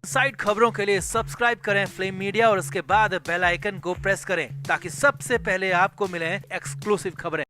Side खबरों के लिए सब्सक्राइब करें फ्लेम मीडिया और उसके बाद बेल आइकन को प्रेस करें ताकि सबसे पहले आपको मिले एक्सक्लूसिव खबरें।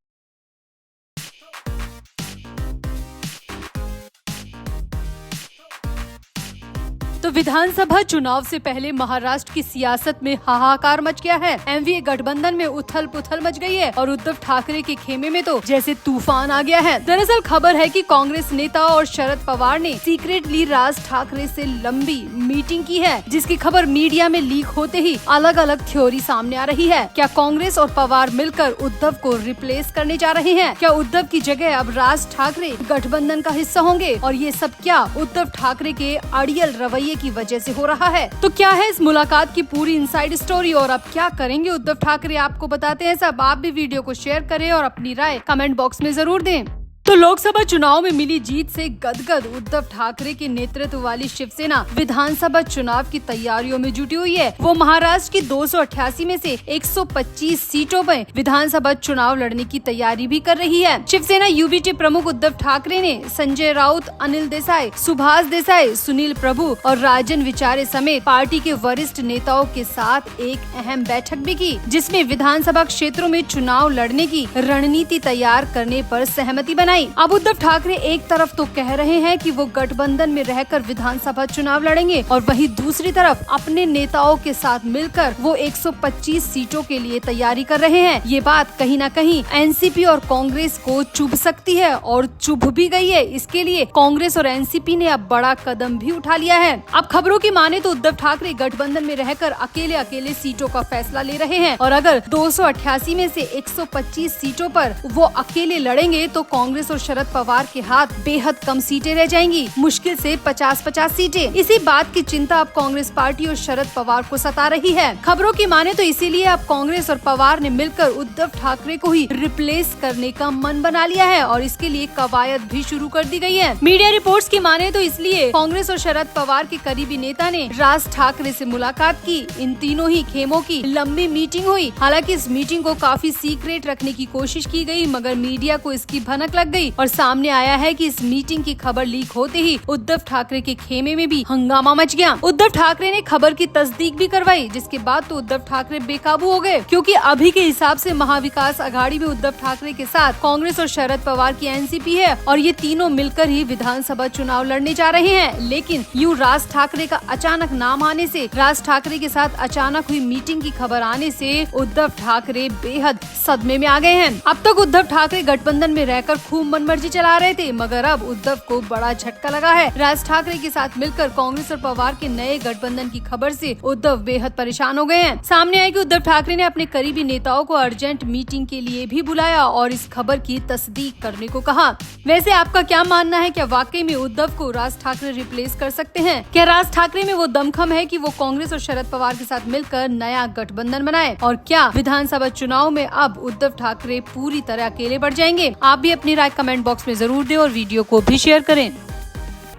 तो विधानसभा चुनाव से पहले महाराष्ट्र की सियासत में हाहाकार मच गया है। एनडीए गठबंधन में उथल पुथल मच गई है और उद्धव ठाकरे के खेमे में तो जैसे तूफान आ गया है। दरअसल खबर है कि कांग्रेस नेता और शरद पवार ने सीक्रेटली राज ठाकरे से लंबी मीटिंग की है, जिसकी खबर मीडिया में लीक होते ही अलग अलग थ्योरी सामने आ रही है। क्या कांग्रेस और पवार मिलकर उद्धव को रिप्लेस करने जा रहे हैं? क्या उद्धव की जगह अब राज ठाकरे गठबंधन का हिस्सा होंगे? और ये सब क्या उद्धव ठाकरे के अड़ियल रवैये की वजह से हो रहा है? तो क्या है इस मुलाकात की पूरी इनसाइड स्टोरी और अब क्या करेंगे उद्धव ठाकरे, आपको बताते हैं सब। आप भी वीडियो को शेयर करें और अपनी राय कमेंट बॉक्स में जरूर दें। तो लोकसभा चुनाव में मिली जीत से गदगद उद्धव ठाकरे के नेतृत्व वाली शिवसेना विधानसभा चुनाव की तैयारियों में जुटी हुई है। वो महाराष्ट्र की 288 में से 125 सीटों पर विधानसभा चुनाव लड़ने की तैयारी भी कर रही है। शिवसेना यूबीटी प्रमुख उद्धव ठाकरे ने संजय राउत, अनिल देसाई, सुभाष देसाई, सुनील प्रभु और राजन विचारे समेत पार्टी के वरिष्ठ नेताओं के साथ एक अहम बैठक भी की, जिसमें विधानसभा क्षेत्रों में चुनाव लड़ने की रणनीति तैयार करने पर सहमति बनाई। अब उद्धव ठाकरे एक तरफ तो कह रहे हैं कि वो गठबंधन में रहकर विधानसभा चुनाव लड़ेंगे और वहीं दूसरी तरफ अपने नेताओं के साथ मिलकर वो 125 सीटों के लिए तैयारी कर रहे हैं। ये बात कहीं न कहीं एनसीपी और कांग्रेस को चुभ सकती है और चुभ भी गई है। इसके लिए कांग्रेस और एनसीपी ने अब बड़ा कदम भी उठा लिया है। अब खबरों की माने तो उद्धव ठाकरे गठबंधन में रहकर अकेले सीटों का फैसला ले रहे हैं और अगर 288 में से 125 सीटों पर वो अकेले लड़ेंगे तो कांग्रेस और शरद पवार के हाथ बेहद कम सीटें रह जाएंगी, मुश्किल से 50-50 सीटें। इसी बात की चिंता अब कांग्रेस पार्टी और शरद पवार को सता रही है। खबरों की माने तो इसीलिए अब कांग्रेस और पवार ने मिलकर उद्धव ठाकरे को ही रिप्लेस करने का मन बना लिया है और इसके लिए कवायद भी शुरू कर दी गई है। मीडिया रिपोर्ट्स की माने तो इसलिए कांग्रेस और शरद पवार के करीबी नेता ने राज ठाकरे से मुलाकात की। इन तीनों ही खेमों की लंबी मीटिंग हुई। हालांकि इस मीटिंग को काफी सीक्रेट रखने की कोशिश की गई, मगर मीडिया को इसकी भनक लग गई और सामने आया है कि इस मीटिंग की खबर लीक होते ही उद्धव ठाकरे के खेमे में भी हंगामा मच गया। उद्धव ठाकरे ने खबर की तस्दीक भी करवाई, जिसके बाद तो उद्धव ठाकरे बेकाबू हो गए, क्योंकि अभी के हिसाब से महाविकास आघाड़ी में उद्धव ठाकरे के साथ कांग्रेस और शरद पवार की एनसीपी है और ये तीनों मिलकर ही विधानसभा चुनाव लड़ने जा रहे हैं। लेकिन यूँ राज ठाकरे का अचानक नाम आने से, राज ठाकरे के साथ अचानक हुई मीटिंग की खबर आने से उद्धव ठाकरे बेहद सदमे में आ गए हैं। अब तक उद्धव ठाकरे गठबंधन में रहकर खूब मनमर्जी चला रहे थे, मगर अब उद्धव को बड़ा झटका लगा है। राज ठाकरे के साथ मिलकर कांग्रेस और पवार के नए गठबंधन की खबर से उद्धव बेहद परेशान हो गए हैं। सामने आया कि उद्धव ठाकरे ने अपने करीबी नेताओं को अर्जेंट मीटिंग के लिए भी बुलाया और इस खबर की तस्दीक करने को कहा। वैसे आपका क्या मानना है? क्या वाकई में उद्धव को राज ठाकरे रिप्लेस कर सकते हैं? क्या राज ठाकरे में वो दमखम है कि वो कांग्रेस और शरद पवार के साथ मिलकर नया गठबंधन बनाए? और क्या विधानसभा चुनाव में अब उद्धव ठाकरे पूरी तरह अकेले बढ़ जाएंगे? आप भी अपनी राय कमेंट बॉक्स में जरूर दें और वीडियो को भी शेयर करें।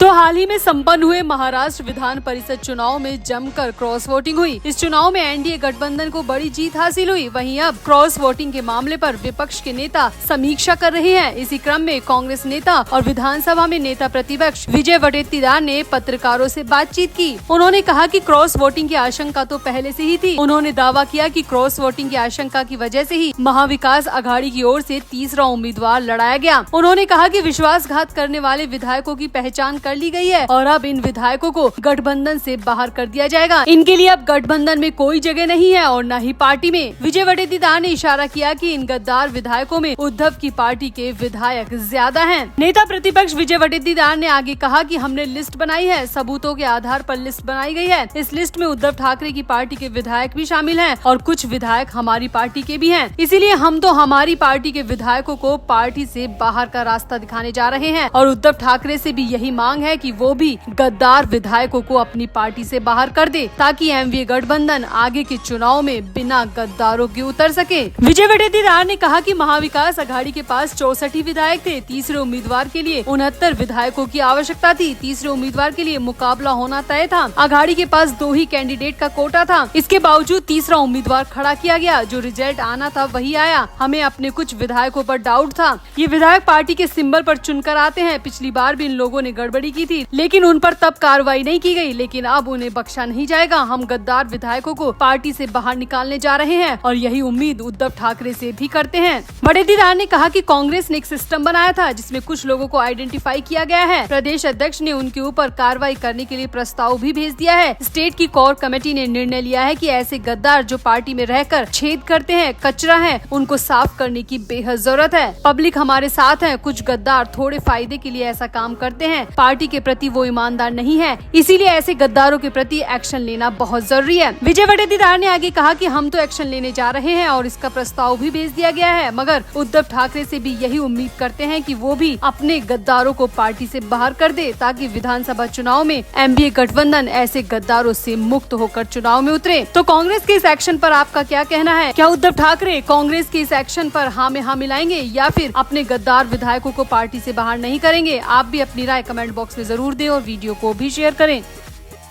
तो हाल ही में संपन्न हुए महाराष्ट्र विधान परिषद चुनाव में जमकर क्रॉस वोटिंग हुई। इस चुनाव में एनडीए गठबंधन को बड़ी जीत हासिल हुई। वहीं अब क्रॉस वोटिंग के मामले पर विपक्ष के नेता समीक्षा कर रहे हैं। इसी क्रम में कांग्रेस नेता और विधानसभा में नेता प्रतिपक्ष विजय वडेट्टीवार ने पत्रकारों से बातचीत की। उन्होंने कहा कि क्रॉस वोटिंग की आशंका तो पहले से ही थी। उन्होंने दावा किया कि क्रॉस वोटिंग की आशंका की वजह से ही महाविकास आघाड़ी की ओर से तीसरा उम्मीदवार लड़ाया गया। उन्होंने कहा कि विश्वासघात करने वाले विधायकों की पहचान कर ली गई है और अब इन विधायकों को गठबंधन से बाहर कर दिया जाएगा। इनके लिए अब गठबंधन में कोई जगह नहीं है और न ही पार्टी में। विजय वडेट्टीवार ने इशारा किया कि इन गद्दार विधायकों में उद्धव की पार्टी के विधायक ज्यादा हैं। नेता प्रतिपक्ष विजय वडेट्टीवार ने आगे कहा कि हमने लिस्ट बनाई है, सबूतों के आधार पर लिस्ट बनाई गई है। इस लिस्ट में उद्धव ठाकरे की पार्टी के विधायक भी शामिल हैं और कुछ विधायक हमारी पार्टी के भी हैं। इसीलिए हम तो हमारी पार्टी के विधायकों को पार्टी से बाहर का रास्ता दिखाने जा रहे हैं और उद्धव ठाकरे से भी यही मांग है कि वो भी गद्दार विधायकों को अपनी पार्टी से बाहर कर दे, ताकि एमवीए गठबंधन आगे के चुनाव में बिना गद्दारों के उतर सके। विजय वडेट्टीवार ने कहा कि महाविकास आघाड़ी के पास 64 विधायक थे। तीसरे उम्मीदवार के लिए 69 विधायकों की आवश्यकता थी। तीसरे उम्मीदवार के लिए मुकाबला होना तय था। आघाड़ी के पास 2 ही कैंडिडेट का कोटा था। इसके बावजूद तीसरा उम्मीदवार खड़ा किया गया। जो रिजल्ट आना था वही आया। हमें अपने कुछ विधायकों पर डाउट था। ये विधायक पार्टी के सिंबल पर चुनकर आते हैं। पिछली बार भी इन लोगों ने गड़बड़ी की थी, लेकिन उन पर तब कार्रवाई नहीं की गई। लेकिन अब उन्हें बख्शा नहीं जाएगा। हम गद्दार विधायकों को पार्टी से बाहर निकालने जा रहे हैं और यही उम्मीद उद्धव ठाकरे से भी करते हैं। बड़े दीदार ने कहा कि कांग्रेस ने एक सिस्टम बनाया था जिसमें कुछ लोगों को आइडेंटिफाई किया गया है। प्रदेश अध्यक्ष ने उनके ऊपर कार्रवाई करने के लिए प्रस्ताव भी भेज दिया है। स्टेट की कोर कमेटी ने निर्णय लिया है कि ऐसे गद्दार जो पार्टी में रहकर छेद करते हैं, कचरा है, उनको साफ करने की बेहद जरूरत है। पब्लिक हमारे साथ है। कुछ गद्दार थोड़े फायदे के लिए ऐसा काम करते हैं। पार्टी के प्रति वो ईमानदार नहीं है, इसीलिए ऐसे गद्दारों के प्रति एक्शन लेना बहुत जरूरी है। विजय वडेदीदार ने आगे कहा कि हम तो एक्शन लेने जा रहे हैं और इसका प्रस्ताव भी भेज दिया गया है, मगर उद्धव ठाकरे से भी यही उम्मीद करते हैं कि वो भी अपने गद्दारों को पार्टी से बाहर कर दे, ताकि विधानसभा चुनाव में एनडीए गठबंधन ऐसे गद्दारों से मुक्त होकर चुनाव में उतरे। तो कांग्रेस के इस एक्शन पर आपका क्या कहना है? क्या उद्धव ठाकरे कांग्रेस के इस एक्शन पर हाँ में हाँ मिलाएंगे या फिर अपने गद्दार विधायकों को पार्टी से बाहर नहीं करेंगे? आप भी अपनी राय कमेंट बॉक्स में जरूर दें और वीडियो को भी शेयर करें।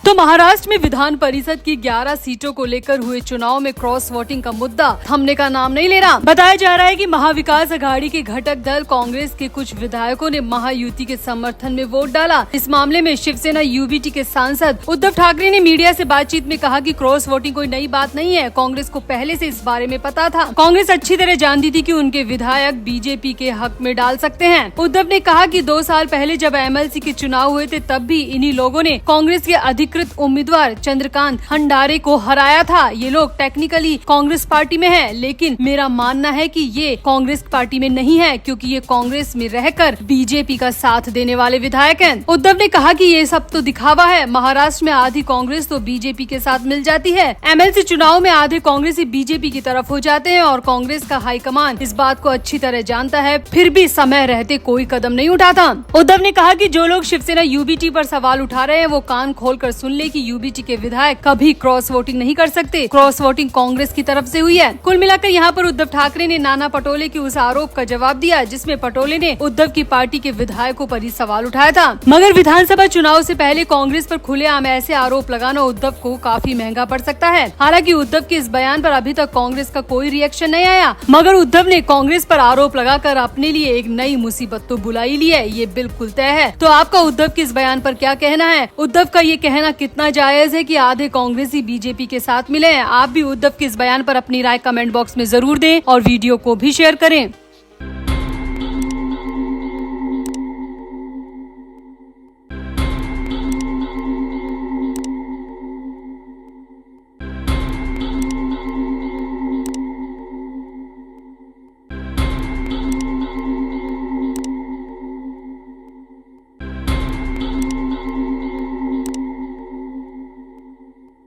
तो महाराष्ट्र में विधान परिषद की 11 सीटों को लेकर हुए चुनाव में क्रॉस वोटिंग का मुद्दा थमने का नाम नहीं ले रहा। बताया जा रहा है कि महाविकास अघाड़ी के घटक दल कांग्रेस के कुछ विधायकों ने महायुति के समर्थन में वोट डाला। इस मामले में शिवसेना यूबीटी के सांसद उद्धव ठाकरे ने मीडिया से बातचीत में कहा कि क्रॉस वोटिंग कोई नई बात नहीं है। कांग्रेस को पहले से इस बारे में पता था। कांग्रेस अच्छी तरह जानती थी कि उनके विधायक बीजेपी के हक में डाल सकते हैं। उद्धव ने कहा कि 2 साल पहले जब एमएलसी के चुनाव हुए थे, तब भी इन्हीं लोगों ने कांग्रेस के अधिकृत उम्मीदवार चंद्रकांत खंडारे को हराया था। ये लोग टेक्निकली कांग्रेस पार्टी में हैं, लेकिन मेरा मानना है कि ये कांग्रेस पार्टी में नहीं है, क्योंकि ये कांग्रेस में रहकर बीजेपी का साथ देने वाले विधायक हैं। उद्धव ने कहा कि ये सब तो दिखावा है। महाराष्ट्र में आधी कांग्रेस तो बीजेपी के साथ मिल जाती है। एमएलसी चुनाव में आधे कांग्रेसी बीजेपी की तरफ हो जाते हैं और कांग्रेस का हाईकमान इस बात को अच्छी तरह जानता है, फिर भी समय रहते कोई कदम नहीं उठाता। उद्धव ने कहा कि जो लोग शिवसेना यूबीटी पर सवाल उठा रहे हैं, वो कान खोलकर सुन ले कि यूबीटी के विधायक कभी क्रॉस वोटिंग नहीं कर सकते। क्रॉस वोटिंग कांग्रेस की तरफ से हुई है। कुल मिलाकर यहाँ पर उद्धव ठाकरे ने नाना पटोले की उस आरोप का जवाब दिया जिसमें पटोले ने उद्धव की पार्टी के विधायकों पर ही सवाल उठाया था। मगर विधानसभा चुनाव से पहले कांग्रेस पर खुलेआम ऐसे आरोप लगाना उद्धव को काफी महंगा पड़ सकता है। हालांकि उद्धव के इस बयान पर अभी तक कांग्रेस का कोई रिएक्शन नहीं आया, मगर उद्धव ने कांग्रेस पर आरोप लगाकर अपने लिए एक नई मुसीबत तो बुला ही ली है, ये बिल्कुल तय है। तो आपका उद्धव के इस बयान पर क्या कहना है? उद्धव का ये कहना कितना जायज है कि आधे कांग्रेसी बीजेपी के साथ मिले हैं? आप भी उद्धव के इस बयान पर अपनी राय कमेंट बॉक्स में जरूर दें और वीडियो को भी शेयर करें।